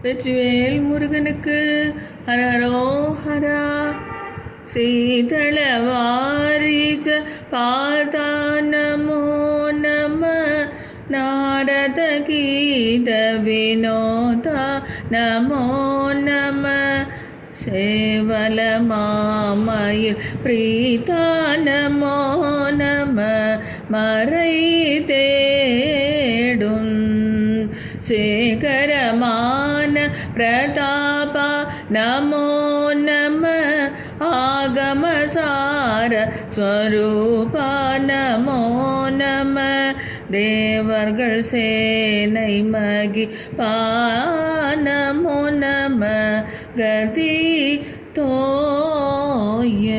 வெற்றிவேல் முருகனுக்கு ஹரஹரோஹரா. சீதளவாரீஜ பாதா நமோ நம. நாரத கீத வினோதா நமோ நம. சேவல மாமயில் பிரீதா நமோ நம. மறை தேடும் சேகரமான பிரதாப நமோ நம. ஆகமசார ஸ்வரூப நமோ நம. தேவர்கள் சேனை மகி நமோ நம. கதி தோய